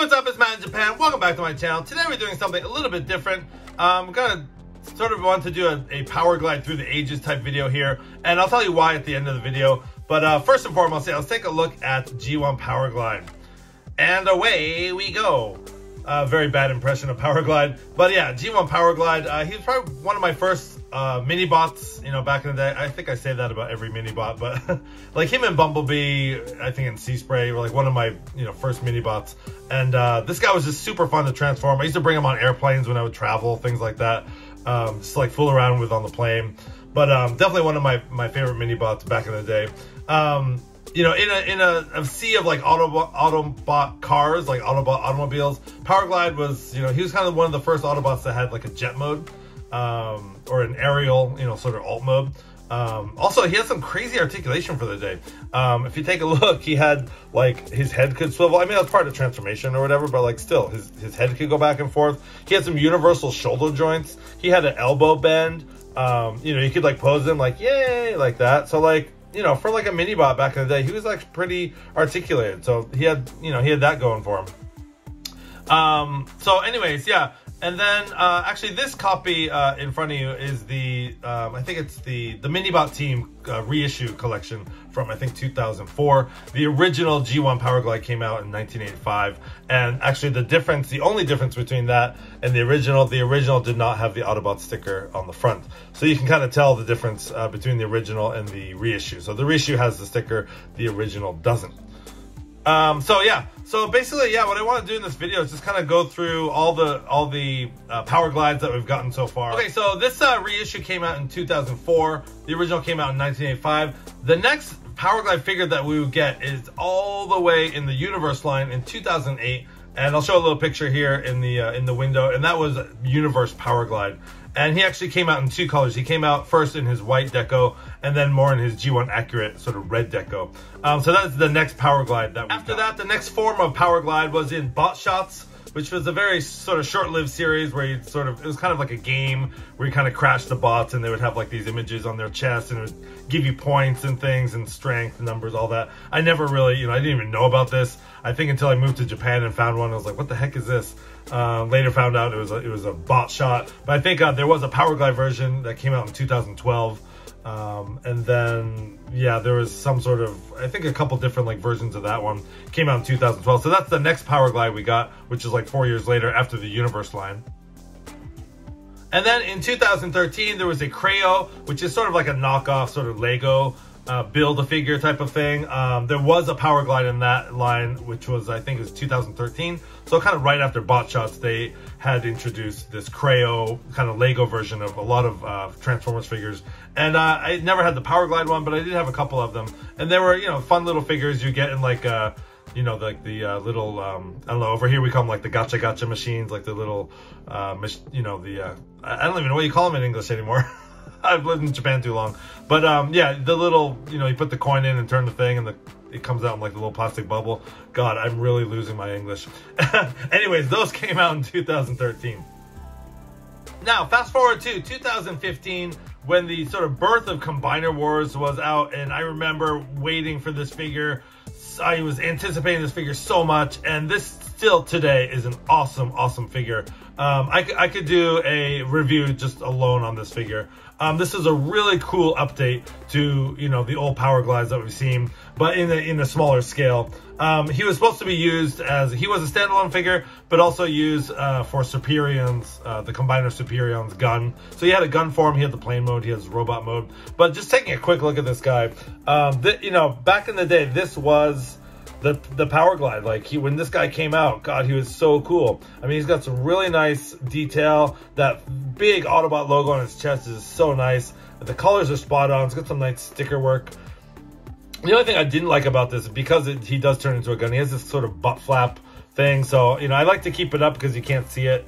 what's up? It's Matt in Japan. Welcome back to my channel. Today we're doing something a little bit different. I'm gonna sort of want to do a Powerglide through the ages type video here, and I'll tell you why at the end of the video. But first and foremost, let's take a look at G1 Powerglide. And away we go. Very bad impression of Powerglide. But yeah, G1 Powerglide, he was probably one of my first mini bots, you know, back in the day. I think I say that about every mini bot, but like him and Bumblebee, I think in Sea Spray were like one of my, you know, first mini bots. And this guy was just super fun to transform. I used to bring him on airplanes when I would travel, things like that. Just like fool around with on the plane. But definitely one of my favorite mini bots back in the day. You know, in a sea of like Autobot cars, like Autobot automobiles, Powerglide was, you know, he was kind of one of the first Autobots that had like a jet mode, or an aerial, you know, sort of alt mode. Also, he had some crazy articulation for the day. If you take a look, he had like his head could swivel. I mean, that's part of transformation or whatever, but like still, his head could go back and forth. He had some universal shoulder joints. He had an elbow bend. You know, you could like pose him like yay, like that. So like, you know, for like a mini bot back in the day, he was like pretty articulated. So he had, you know, he had that going for him. So anyways, yeah. And then actually this copy in front of you is the, I think it's the Minibot Team reissue collection from, I think, 2004. The original G1 Powerglide came out in 1985. And actually the only difference between that and the original did not have the Autobot sticker on the front. So you can kind of tell the difference between the original and the reissue. So the reissue has the sticker, the original doesn't. So yeah, so basically, yeah, what I want to do in this video is just kind of go through all the Powerglides that we've gotten so far. Okay, so this reissue came out in 2004. The original came out in 1985. The next Powerglide figure that we would get is all the way in the Universe line in 2008. And I'll show a little picture here in the window, and that was Universe Powerglide. And he actually came out in two colors. He came out first in his white deco, and then more in his G1 Accurate sort of red deco. So that's the next Powerglide that we After that, the next form of Powerglide was in Bot Shots, which was a very sort of short-lived series where you it was kind of like a game where you kind of crash the bots and they would have like these images on their chest and it would give you points and things and strength, numbers, all that. I never really, you know, I didn't even know about this. I think until I moved to Japan and found one, I was like, what the heck is this? Later found out it was a bot shot. But I think there was a Powerglide version that came out in 2012. And then, yeah, there was some sort of, I think a couple different like versions of that one came out in 2012. So that's the next Powerglide we got, which is like 4 years later after the Universe line. And then in 2013, there was a Creo, which is sort of like a knockoff sort of Lego Build-A-Figure type of thing. There was a Powerglide in that line, which was, I think it was 2013. So kind of right after Bot Shots, they had introduced this Creo kind of Lego version of a lot of Transformers figures. And I never had the Powerglide one, but I did have a couple of them. And they were, you know, fun little figures you get in like, you know, like the little, I don't know, over here we call them like the gotcha machines, like the little, you know, I don't even know what you call them in English anymore. I've lived in Japan too long. But yeah, the little, you know, you put the coin in and turn the thing and it comes out in like the little plastic bubble. God, I'm really losing my English. Anyways, those came out in 2013. Now, fast forward to 2015 when the sort of birth of Combiner Wars was out, and I remember waiting for this figure. I was anticipating this figure so much, and this still today is an awesome figure. I could do a review just alone on this figure. This is a really cool update to, you know, the old Powerglides that we've seen, but in a smaller scale. He was supposed to be used he was a standalone figure, but also used for Superion's, the Combiner Superion's gun. So he had a gun form, he had the plane mode, he has robot mode. But just taking a quick look at this guy, you know, back in the day, this was the Powerglide. Like when this guy came out, God, he was so cool. I mean, he's got some really nice detail. That big Autobot logo on his chest is so nice. The colors are spot on. It's got some nice sticker work. The only thing I didn't like about this is because he does turn into a gun, he has this sort of butt flap thing. So, you know, I like to keep it up because you can't see it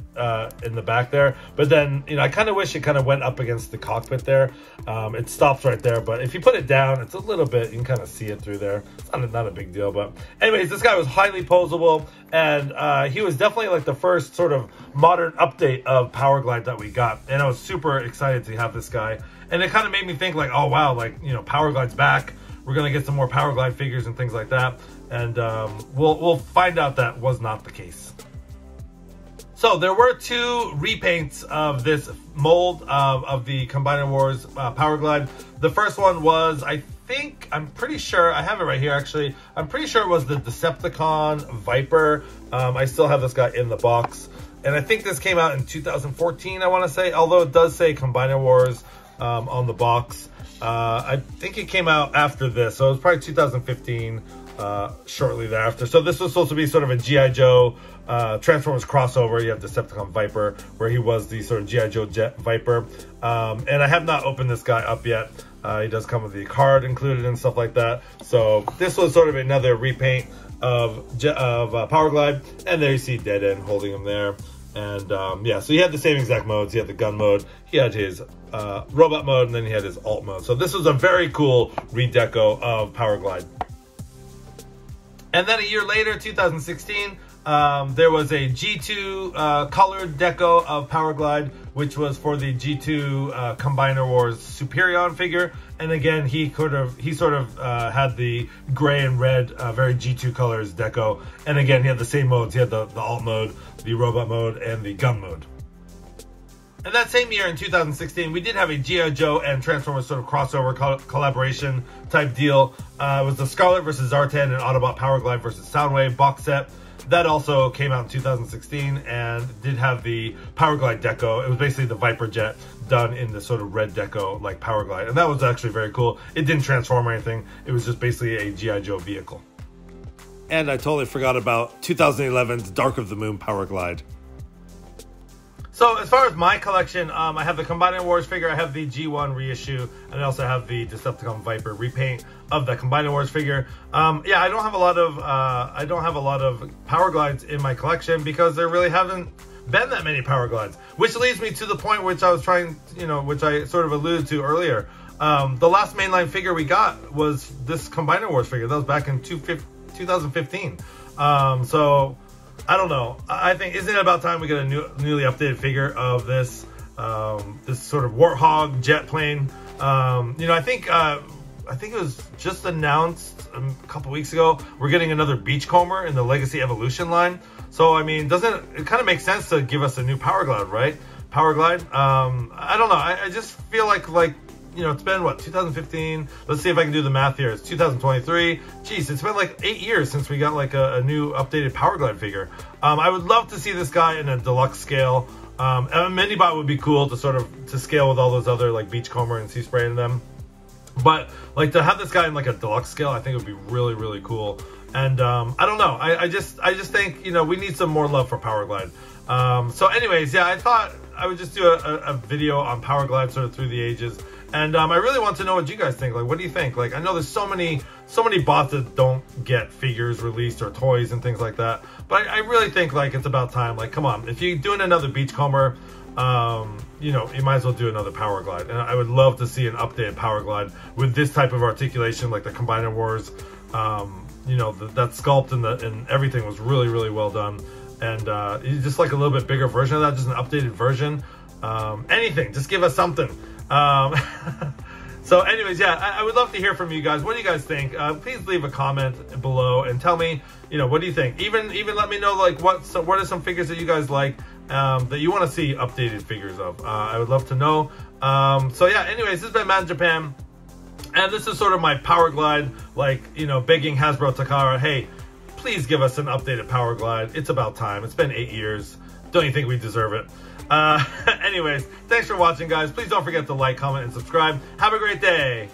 in the back there. But then, you know, I kind of wish it kind of went up against the cockpit there. It stops right there. But if you put it down, it's a little bit, you can kind of see it through there. It's not a big deal. But anyways, this guy was highly posable. And he was definitely like the first sort of modern update of Powerglide that we got. And I was super excited to have this guy. And it kind of made me think like, oh, wow, like, you know, Powerglide's back. We're going to get some more Powerglide figures and things like that. and we'll find out that was not the case. So there were 2 repaints of this mold of the Combiner Wars Powerglide. The first one was, I'm pretty sure, I have it right here actually. I'm pretty sure it was the Decepticon Viper. I still have this guy in the box. And I think this came out in 2014, I want to say. Although it does say Combiner Wars on the box. I think it came out after this. So it was probably 2015, shortly thereafter. So this was supposed to be sort of a G.I. Joe Transformers crossover. You have Decepticon Viper, where he was the sort of G.I. Joe Jet Viper. And I have not opened this guy up yet. He does come with the card included and stuff like that. So this was sort of another repaint of Powerglide. And there you see Dead End holding him there. And yeah, so he had the same exact modes. He had the gun mode, he had his robot mode, and then he had his alt mode. So this was a very cool redeco of Powerglide. And then a year later, 2016, there was a G2 colored deco of Powerglide, which was for the G2 Combiner Wars Superion figure. And again, he sort of had the gray and red, very G2 colors deco. And again, he had the same modes. He had the alt mode, the robot mode, and the gun mode. And that same year in 2016, we did have a G.I. Joe and Transformers sort of crossover collaboration type deal. It was the Scarlet vs. Zartan and Autobot Powerglide vs. Soundwave box set. That also came out in 2016 and did have the Powerglide deco. It was basically the Viper jet done in the sort of red deco like Powerglide. And that was actually very cool. It didn't transform or anything. It was just basically a G.I. Joe vehicle. And I totally forgot about 2011's Dark of the Moon Powerglide. So as far as my collection, I have the Combiner Wars figure, I have the G1 reissue, and I also have the Decepticon Viper repaint of the Combiner Wars figure. Yeah, I don't have a lot of Powerglides in my collection because there really haven't been that many Powerglides, which leads me to the point which I was trying, which I sort of alluded to earlier. The last mainline figure we got was this Combiner Wars figure. That was back in 2015. So I don't know. I think, isn't it about time we get a newly updated figure of this this sort of Warthog jet plane? I think it was just announced a couple weeks ago. We're getting another Beachcomber in the Legacy Evolution line. So I mean, doesn't it kind of make sense to give us a new Powerglide, right? Powerglide. I don't know. I just feel like it's been what, 2015. Let's see if I can do the math here. It's 2023. Jeez, it's been like 8 years since we got like a new updated Powerglide figure. I would love to see this guy in a deluxe scale. And a Minibot would be cool to scale with all those other like Beachcomber and Sea Spray in them. But like to have this guy in like a deluxe scale, I think it would be really, really cool. And I don't know. I just think we need some more love for Powerglide. So anyways, yeah, I thought I would just do a video on Powerglide sort of through the ages. And I really want to know what you guys think. Like, what do you think? Like, I know there's so many bots that don't get figures released or toys and things like that. But I really think like it's about time. Like, come on, if you're doing another Beachcomber, you might as well do another Powerglide. And I would love to see an updated Powerglide with this type of articulation, like the Combiner Wars. That sculpt and everything was really, really well done. And just like a little bit bigger version of that, just an updated version. Anything, just give us something. So anyways, yeah, I would love to hear from you guys. What do you guys think? Please leave a comment below and tell me, what do you think? Even let me know like what are some figures that you guys like that you want to see updated figures of. I would love to know. So yeah, anyways, this has been Matt in Japan, and this is sort of my Powerglide, like begging Hasbro Takara, hey, please give us an updated Powerglide. It's about time. It's been 8 years. Don't you think we deserve it? Anyways, thanks for watching, guys. Please don't forget to like, comment, and subscribe. Have a great day.